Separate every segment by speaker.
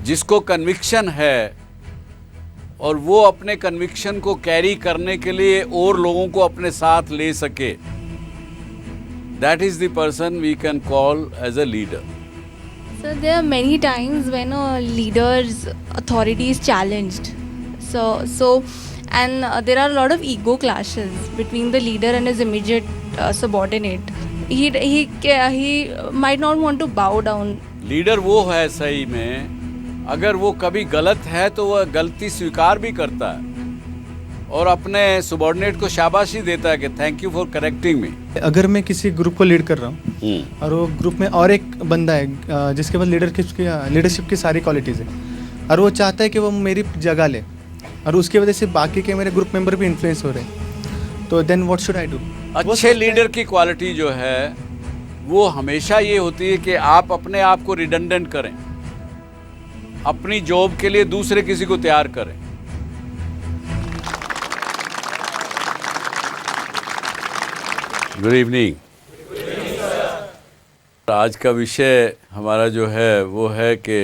Speaker 1: जिसको कन्विक्शन है और वो अपने कन्विक्शन को कैरी करने के लिए और लोगों को अपने साथ ले सके, that is the person we can call as a leader.
Speaker 2: So there are many times when a leader's authority is challenged. There are a lot of ego clashes between the leader and his immediate subordinate. He might not want to bow down.
Speaker 1: Leader वो है सही में, अगर वो कभी गलत है तो वह गलती स्वीकार भी करता है और अपने सबॉर्डिनेट को शाबाशी देता है कि thank you for correcting me.
Speaker 3: अगर मैं किसी ग्रुप को लीड कर रहा हूँ और वो ग्रुप में और एक बंदा है जिसके पास लीडरशिप की सारी क्वालिटीज़ है और वो चाहता है कि वो मेरी जगह ले और उसकी वजह से बाकी के मेरे ग्रुप मेंबर भी इन्फ्लुएंस हो रहे हैं, तो then what should I do?
Speaker 1: अच्छे लीडर की क्वालिटी जो है वो हमेशा ये होती है कि आप अपने आप को रिडंडेंट करें, अपनी जॉब के लिए दूसरे किसी को तैयार करें। Good evening. आज का विषय हमारा जो है वो है कि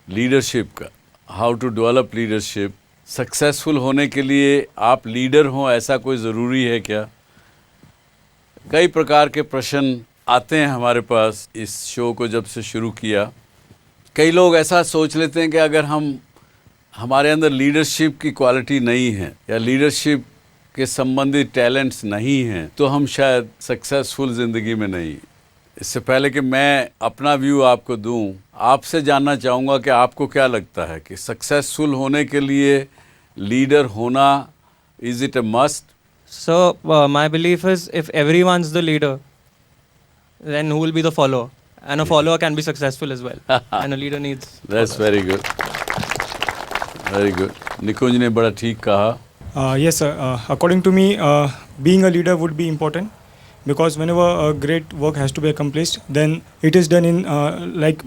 Speaker 1: लीडरशिप का, how to develop leadership. Successful होने के लिए आप लीडर हों ऐसा कोई ज़रूरी है क्या? कई प्रकार के प्रश्न आते हैं हमारे पास इस शो को जब से शुरू किया। कई लोग ऐसा सोच लेते हैं कि अगर हमारे अंदर लीडरशिप की क्वालिटी नहीं है या लीडरशिप के संबंधित टैलेंट्स नहीं हैं तो हम शायद सक्सेसफुल ज़िंदगी में नहीं। इससे पहले कि मैं अपना व्यू आपको दूं, आपसे जानना चाहूँगा कि आपको क्या लगता है कि सक्सेसफुल होने के लिए लीडर होना, is it a must?
Speaker 4: So my belief is if everyone's the leader, then who will be the follower? And a follower can be successful as well. And a leader needs.
Speaker 1: That's very good. Very good. निकुंज ने बड़ा ठीक कहा.
Speaker 5: Yes, sir. According to me, being a leader would be important because whenever a great work has to be accomplished, then it is done in like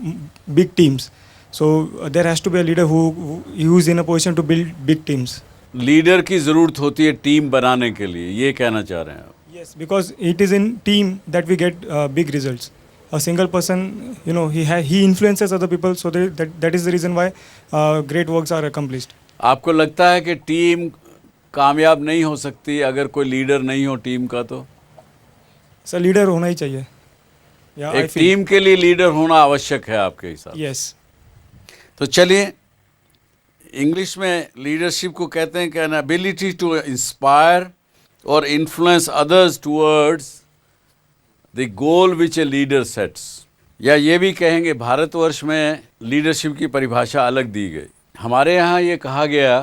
Speaker 5: big teams. So there has to be a leader who is in a position to build big teams.
Speaker 1: Leader की ज़रूरत होती है team बनाने के लिए, ये कहना चाह रहे हैं आप?
Speaker 5: Yes, because it is in team that we get big results. A single person, you know, he influences other people, so that is the reason why great works are accomplished.
Speaker 1: आपको लगता है कि टीम कामयाब नहीं हो सकती अगर कोई लीडर नहीं हो टीम का? तो
Speaker 5: सर लीडर होना ही चाहिए।
Speaker 1: एक टीम के लिए लीडर होना आवश्यक है आपके हिसाब?
Speaker 5: यस।
Speaker 1: तो चलिए, इंग्लिश में लीडरशिप को कहते हैं कि एन एबिलिटी टू इंस्पायर और influence others towards the goal which a leader sets. या ये भी कहेंगे भारतवर्ष में लीडरशिप की परिभाषा अलग दी गई। हमारे यहाँ ये कहा गया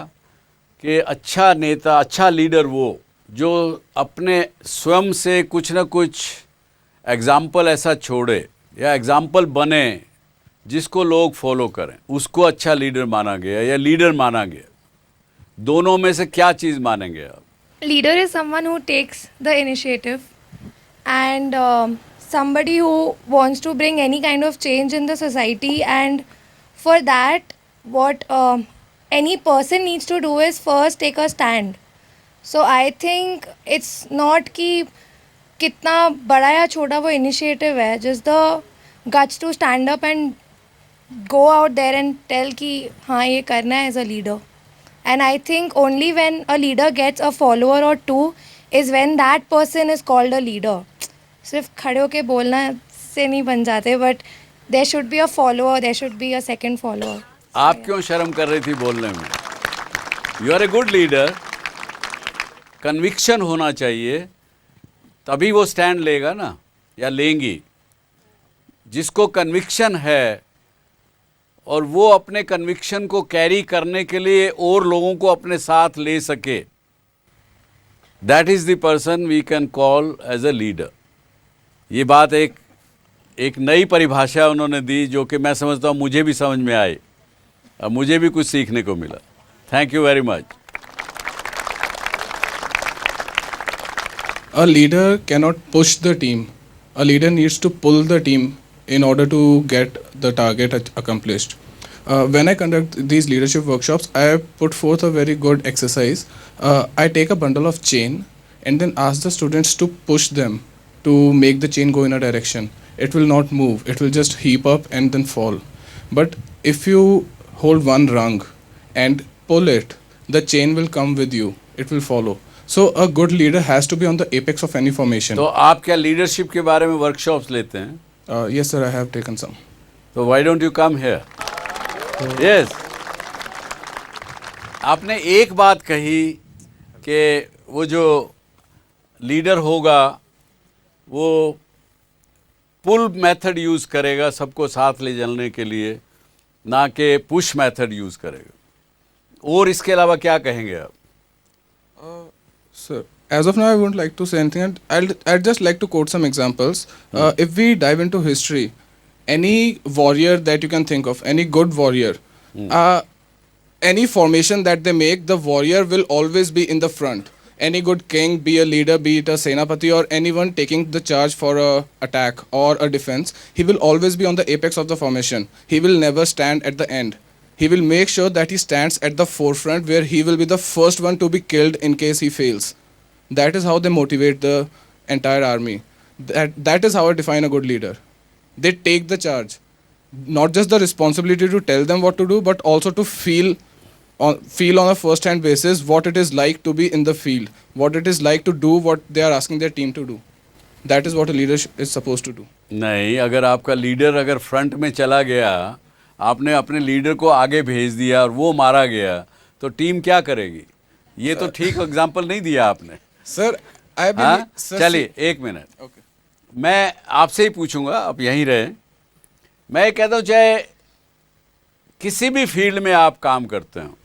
Speaker 1: कि अच्छा नेता, अच्छा लीडर वो जो अपने स्वयं से कुछ ना कुछ एग्जाम्पल ऐसा छोड़े या एग्जाम्पल बने जिसको लोग फॉलो करें, उसको अच्छा लीडर माना गया या लीडर माना गया। दोनों में से क्या चीज़ मानेंगे आप?
Speaker 6: Leader is someone who takes the initiative and somebody who wants to bring any kind of change in the society, and for that what any person needs to do is first take a stand. So I think it's not कि कितना बड़ा या छोटा वो initiative है, just the guts to stand up and go out there and tell कि हाँ ये करना है as a leader. And I think only when a leader gets a follower or two is when that person is called a leader. सिर्फ खड़े होके बोलना से नहीं बन जाते, but there should be a follower, there should be a second follower.
Speaker 1: आप क्यों शर्म कर रही थी बोलने में? You are a good leader. Conviction होना चाहिए, तभी वो स्टैंड लेगा ना, या लेंगी। जिसको कन्विक्शन है और वो अपने कन्विक्शन को कैरी करने के लिए और लोगों को अपने साथ ले सके, that is the person we can call as a leader. ये बात एक नई परिभाषा उन्होंने दी जो कि मैं समझता हूँ मुझे भी समझ में आई और मुझे भी कुछ सीखने को मिला। Thank you very much.
Speaker 7: A leader cannot push the team. A leader needs to pull the team in order to get the target accomplished. When I conduct these leadership workshops, I put forth a very good exercise. I take a bundle of chain and then ask the students to push them to make the chain go in a direction. It will not move. It will just heap up and then fall. But if you hold one rung and pull it, the chain will come with you. It will follow. So a good leader has to be on the apex of any formation.
Speaker 1: तो आप क्या leadership के बारे में workshops लेते हैं?
Speaker 7: Yes, sir, I have taken some.
Speaker 1: तो why don't you come here? Yes. आपने एक बात कही कि वो जो लीडर होगा वो पुल मेथड यूज़ करेगा सबको साथ ले चलने के लिए, ना कि पुश मेथड यूज़ करेगा। और इसके अलावा क्या कहेंगे आप?
Speaker 7: Sir, as of now, I wouldn't like to say anything. And I'd just like to quote some examples. If we dive into history, any warrior that you can think of, any good warrior, any formation that they make, the warrior will always be in the front. Any good king, be a leader, be it a senapati or anyone taking the charge for a attack or a defense, he will always be on the apex of the formation. He will never stand at the end. He will make sure that he stands at the forefront where he will be the first one to be killed in case he fails. That is how they motivate the entire army. That is how I define a good leader. They take the charge. Not just the responsibility to tell them what to do, but also to feel on a first-hand basis what it is like to be in the field, what it is like to do what they are asking their team to do. That is what a leader is supposed to do.
Speaker 1: नहीं, अगर आपका leader अगर front में चला गया, आपने अपने leader को आगे भेज दिया और वो मारा गया, तो टीम क्या करेगी? ये तो ठीक एग्जांपल नहीं दिया आपने।
Speaker 7: सर, आई
Speaker 1: हाँ? चलिए एक मिनट, मैं आपसे ही पूछूंगा, आप यहीं रहे। मैं कहता हूँ चाहे किसी भी फील्ड में आप काम करते हो,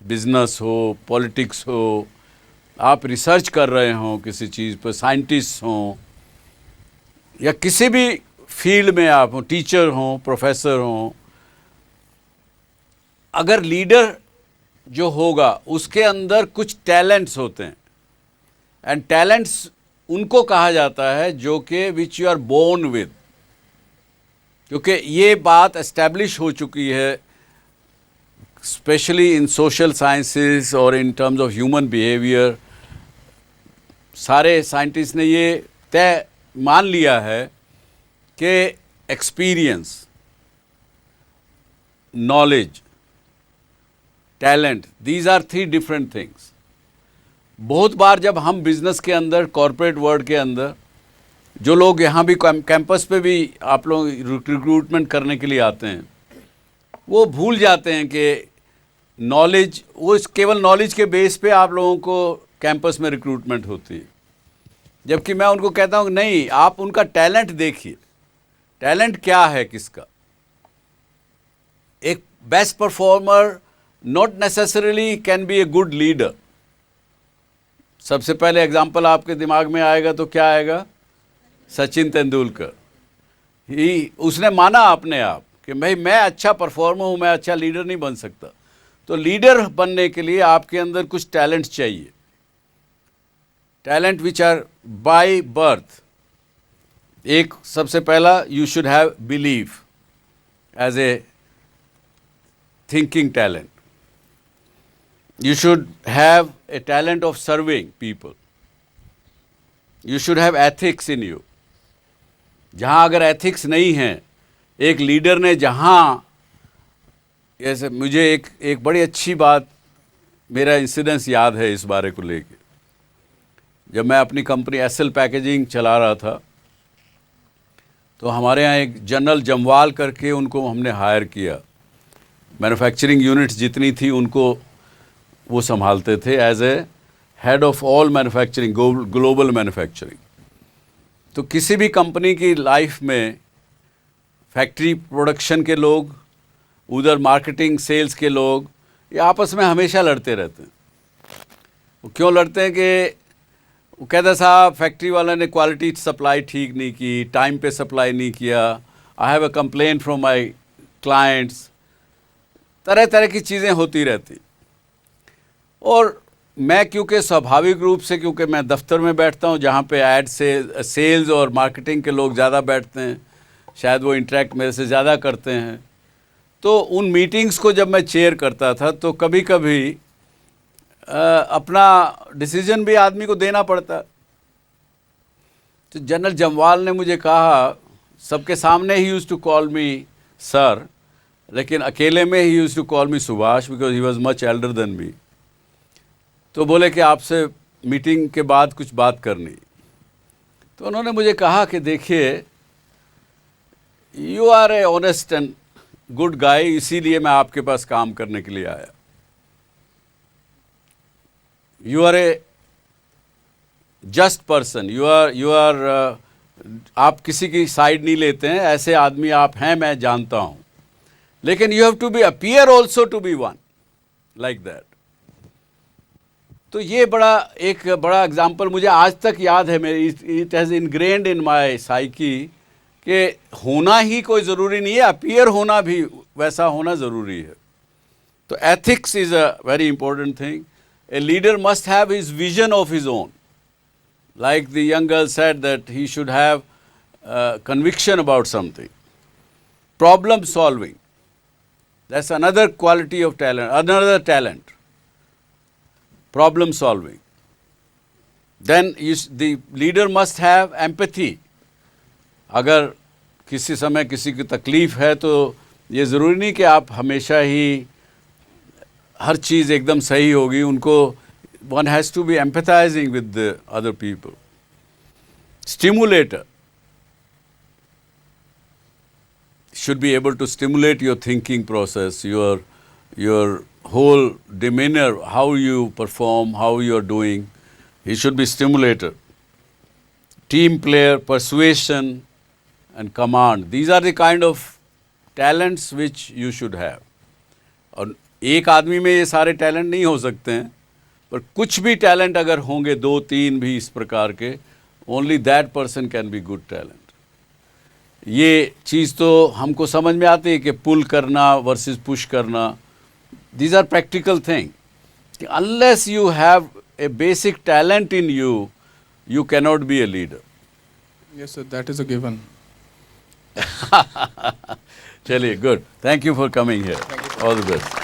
Speaker 1: बिजनेस हो, पॉलिटिक्स हो, आप रिसर्च कर रहे हो किसी चीज़ पर, साइंटिस्ट हो, या किसी भी फील्ड में आप हो, टीचर हो, प्रोफेसर हो, अगर लीडर जो होगा उसके अंदर कुछ टैलेंट्स होते हैं, एंड टैलेंट्स उनको कहा जाता है जो कि which you are born with, क्योंकि ये बात एस्टैब्लिश हो चुकी है स्पेशली इन सोशल साइंसेस और in terms of human behaviour. सारे साइंटिस्ट ने ये तय मान लिया है कि experience, knowledge, talent, these are 3 different things. बहुत बार जब हम बिजनेस के अंदर, कॉरपोरेट वर्ल्ड के अंदर, जो लोग यहाँ भी कैंपस पे भी आप लोग रिक्रूटमेंट करने के लिए आते हैं, वो भूल जाते हैं कि नॉलेज, वो केवल नॉलेज के बेस पे आप लोगों को कैंपस में रिक्रूटमेंट होती है, जबकि मैं उनको कहता हूँ नहीं, आप उनका टैलेंट देखिए। टैलेंट क्या है किसका? एक best performer not necessarily can be a good leader. सबसे पहले एग्जाम्पल आपके दिमाग में आएगा तो क्या आएगा? सचिन तेंदुलकर। उसने माना अपने आप कि भाई मैं अच्छा परफॉर्मर हूँ, मैं अच्छा लीडर नहीं बन सकता। तो लीडर बनने के लिए आपके अंदर कुछ टैलेंट चाहिए, talent which are by birth. एक सबसे पहला, you should have believe as a thinking talent. You should have a talent of serving people. You should have ethics in you. जहाँ अगर एथिक्स नहीं है, एक लीडर ने जहाँ, जैसे मुझे एक बड़ी अच्छी बात, मेरा इंसिडेंस याद है इस बारे को लेके। जब मैं अपनी कंपनी एसएल पैकेजिंग चला रहा था, तो हमारे यहाँ एक जनरल जमवाल करके उनको हमने हायर किया। मैन्युफैक्चरिंग यूनिट्स जितनी थी उनको वो संभालते थे as a head of all manufacturing, global manufacturing. तो किसी भी कंपनी की लाइफ में फैक्ट्री प्रोडक्शन के लोग, उधर मार्केटिंग सेल्स के लोग, ये आपस में हमेशा लड़ते रहते हैं। वो क्यों लड़ते हैं कि वो कहते साहब फैक्ट्री वाला ने क्वालिटी सप्लाई ठीक नहीं की, टाइम पे सप्लाई नहीं किया, I have a complaint from my clients, तरह तरह की चीज़ें होती रहती। और मैं क्योंकि स्वाभाविक रूप से, क्योंकि मैं दफ्तर में बैठता हूँ जहाँ पे ऐड से सेल्स और मार्केटिंग के लोग ज़्यादा बैठते हैं, शायद वो इंटरेक्ट मेरे से ज़्यादा करते हैं, तो उन मीटिंग्स को जब मैं चेयर करता था तो कभी कभी अपना डिसीजन भी आदमी को देना पड़ता। तो जनरल जमवाल ने मुझे कहा, सबके सामने ही used to call me sir, लेकिन अकेले में ही used to call me Subhash because he was much elder than me. तो बोले कि आपसे मीटिंग के बाद कुछ बात करनी। तो उन्होंने मुझे कहा कि देखिए, you are a honest and good guy, इसीलिए मैं आपके पास काम करने के लिए आया। You are a just person, you are आप किसी की साइड नहीं लेते हैं, ऐसे आदमी आप हैं, मैं जानता हूं। लेकिन you have to be appear also to be one like that. तो ये एक बड़ा एग्जाम्पल मुझे आज तक याद है मेरी। It has ingrained in my psyche कि होना ही कोई ज़रूरी नहीं है, अपीयर होना भी वैसा होना ज़रूरी है। तो ethics is a very important thing. A leader must have his vision of his own, like the young girl said, that he should have conviction about something. Problem solving, that's another quality of talent, another talent. Problem solving. Then the leader must have empathy. अगर किसी समय किसी की तकलीफ़ है तो ये ज़रूरी नहीं कि आप हमेशा ही हर चीज़ एकदम सही होगी। उनको one has to be empathizing with the other people. Stimulator. Should be able to stimulate your thinking process, your whole demeanor, how you perform, how you are doing. He should be stimulator. Team player, persuasion and command. These are the kind of talents which you should have. और एक आदमी में ये सारे talent नहीं हो सकते हैं, पर कुछ भी टैलेंट अगर होंगे, 2-3 भी इस प्रकार के, only that person can be good talent. ये चीज़ तो हमको समझ में आती है कि पुल करना वर्सेस पुश करना, these are practical thing. Unless you have a basic talent in you, you cannot be a leader.
Speaker 7: Yes, sir, that is a given.
Speaker 1: चलिए, good, thank you for coming here, all the best.